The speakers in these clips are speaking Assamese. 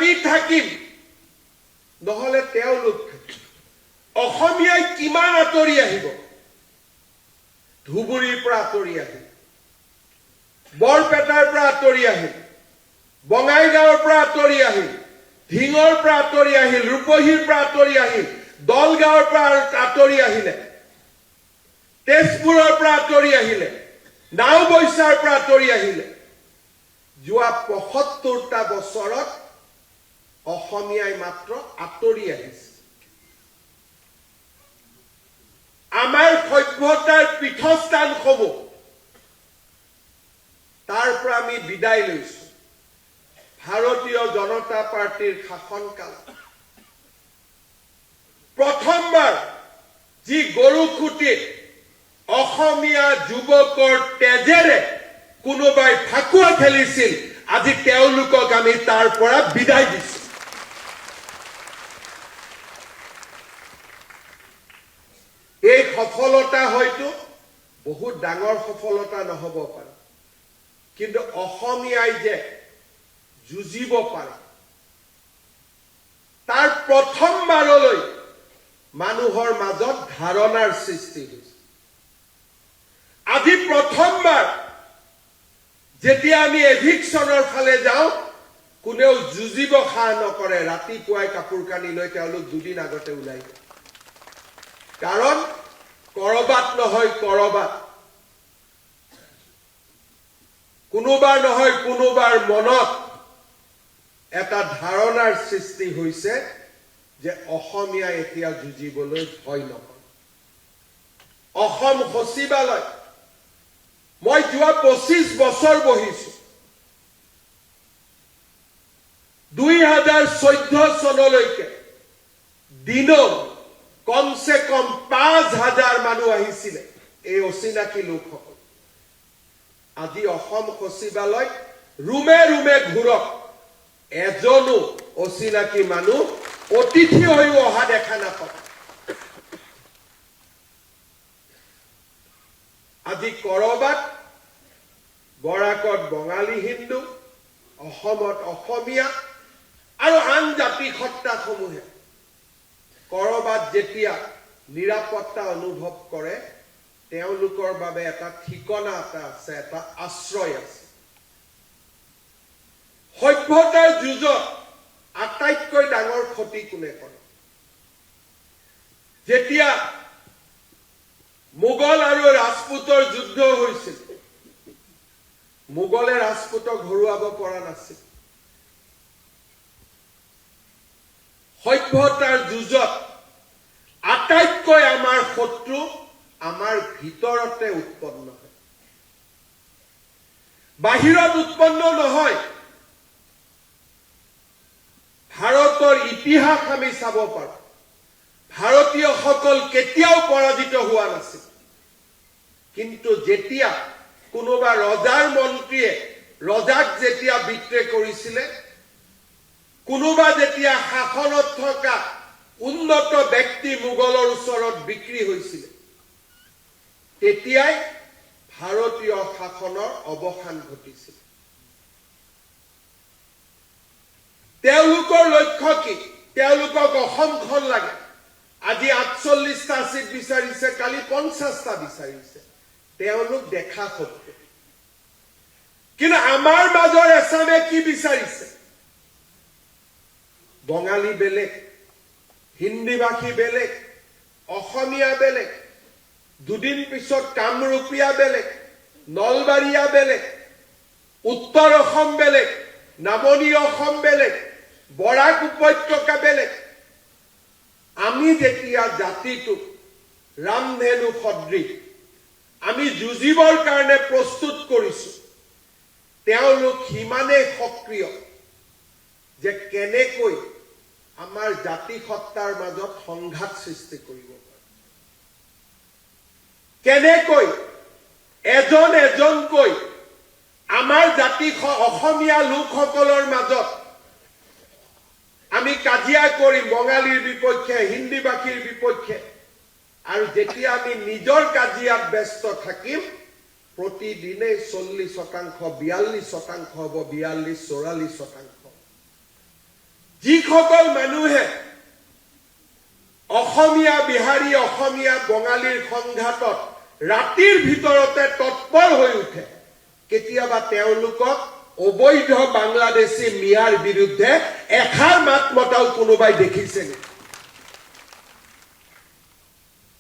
আমি থাকিম নহলে তেওঁলোক থাকিব অসমীয়াই কিমান আঁতৰি আহিব ধুবুৰীৰ পৰা আঁতৰি আহিল বৰপেটাৰ পৰা আঁতৰি আহিল বঙাইগাঁৱৰ পৰা আঁতৰি আহিল ঢিঙৰ পৰা আঁতৰি আহিল ৰূপহীৰ পৰা আঁতৰি আহিল দলগাঁৱৰ পৰা আঁতৰি আহিলে তেজপুৰৰ পৰা আঁতৰি আহিলে নাওবৈচাৰ পৰা আঁতৰি আহিলে যোৱা ৭৫টা বছৰত অসমীয়াই মাত্ৰ আঁতৰি আহিছে আমাৰ সভ্যতাৰ পীঠস্থানসমূহ তাৰ পৰা আমি বিদায় লৈছো ভাৰতীয় জনতা পাৰ্টিৰ শাসনকাল প্ৰথমবাৰ যি গৰুখুটিত অসমীয়া যুৱকৰ তেজেৰে কোনোবাই ফাকুৱা খেলিছিল আজি তেওঁলোকক আমি তাৰ পৰা বিদায় দিছো এই সফলতা হয়তো বহুত ডাঙৰ সফলতা নহব পাৰে কিন্তু অসমীয়াই যে যুঁজিব পাৰে তাৰ প্ৰথমবাৰলৈ মানুহৰ মাজত ধাৰণাৰ সৃষ্টি হৈছে আজি প্ৰথমবাৰ যেতিয়া আমি এভিকশ্যনৰ ফালে যাওঁ কোনেও যুঁজিব খা নকৰে ৰাতিপুৱাই কাপোৰ কানি লৈ তেওঁলোক দুদিন আগতে ওলাই যায় কাৰণ কৰবাত নহয় কৰবাত কোনোবাৰ নহয় কোনোবাৰ মনত এটা ধাৰণাৰ সৃষ্টি হৈছে যে অসমীয়া এতিয়া যুঁজিবলৈ ভয় নকৰে অসম সচিবালয় মই যোৱা ২৫ বছৰ বহিছো ২০১৪ চনলৈকে দিনত কমসে কম ৫,০০০ মানুহ আহিছিলে এই অচিনাকি লোকসকল আজি অসম সচিবালয় ৰুমে ৰুমে ঘূৰক এজনো অচিনাকি মানুহ অতিথি হৈ অহা দেখা নাপায় আজি কৰবাত বৰাকত বঙালী হিন্দু অসমত অসমীয়া আৰু আন জাতি সত্তাসমূহে কৰবাত যেতিয়া নিৰাপত্তা অনুভৱ কৰে তেওঁলোকৰ বাবে এটা ঠিকনা এটা আছে এটা আশ্ৰয় আছে সভ্যতাৰ যুঁজত আটাইতকৈ ডাঙৰ ক্ষতি কোনে কৰে যেতিয়া মোগল আৰু ৰাজপুতৰ যুদ্ধ হৈছিল মোগলে ৰাজপুতক হৰুৱাব পৰা নাছিল সভ্যতাৰ যুঁজত আটাইতকৈ আমাৰ শত্ৰু আমাৰ ভিতৰতে উৎপন্ন হয় বাহিৰত উৎপন্ন নহয় ভাৰতৰ ইতিহাস আমি চাব পাৰোঁ ভাৰতীয়সকল কেতিয়াও পৰাজিত হোৱা নাছিল কিন্তু যেতিয়া কোনোবা ৰজাৰ মন্ত্ৰীয়ে ৰজাক যেতিয়া বিদ্ৰোহ কৰিছিলে কোনোবা যেতিয়া শাসনত থকা উন্নত ব্যক্তি মোগলৰ ওচৰত বিক্ৰী হৈছিল তেতিয়াই ভাৰতীয় শাসনৰ অৱসান ঘটিছিল তেওঁলোকৰ লক্ষ্য কি তেওঁলোকক অসমখন লাগে আজি ৪৮টা সিট বিচাৰিছে কালি ৫০টা বিচাৰিছে তেওঁলোক দেখা সত্য কিন্তু আমাৰ মাজৰ এছামে কি বিচাৰিছে বঙালী বেলেগ হিন্দীভাষী বেলেগ অসমীয়া বেলেগ দুদিন পিছত কামৰূপীয়া বেলেগ নলবাৰীয়া বেলেগ উত্তৰ অসম বেলেগ নামনি অসম বেলেগ বৰাক উপত্যকা বেলেগ আমি যেতিয়া জাতিটোক ৰামধেনু সদৃশ আমি যুঁজিবৰ কাৰণে প্ৰস্তুত কৰিছো তেওঁলোক সিমানেই সক্ৰিয় যে কেনেকৈ আমাৰ জাতি সত্তাৰ মাজত সংঘাত সৃষ্টি কৰিব পাৰে কেনেকৈ এজন এজনকৈ আমাৰ জাতি অসমীয়া লোকসকলৰ মাজত আমি কাজিয়া কৰিম বঙালীৰ বিপক্ষে হিন্দীভাষীৰ বিপক্ষে আৰু যেতিয়া আমি নিজৰ কাজিয়াত ব্যস্ত থাকিম প্ৰতিদিনে 40% 42% হ'ব 42-44% যিসকল মানুহে অসমীয়া বিহাৰী অসমীয়া বঙালীৰ সংঘাতত ৰাতিৰ ভিতৰতে তৎপৰ হৈ উঠে, কেতিয়াবা তেওঁলোকক অবৈধ বাংলাদেশী মিয়াৰ বিৰুদ্ধে এষাৰ মাত মতাও কোনোবাই দেখিছে নেকি?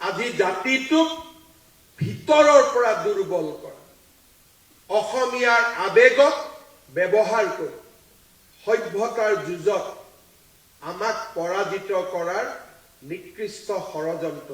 আজি জাতিটোক ভিতৰৰ পৰা দুৰ্বল কৰা, অসমীয়াৰ আবেগক ব্যৱহাৰ কৰি সভ্যতাৰ যুঁজত আমাক পৰাজিত কৰাৰ নিকৃষ্ট ষড়যন্ত্ৰ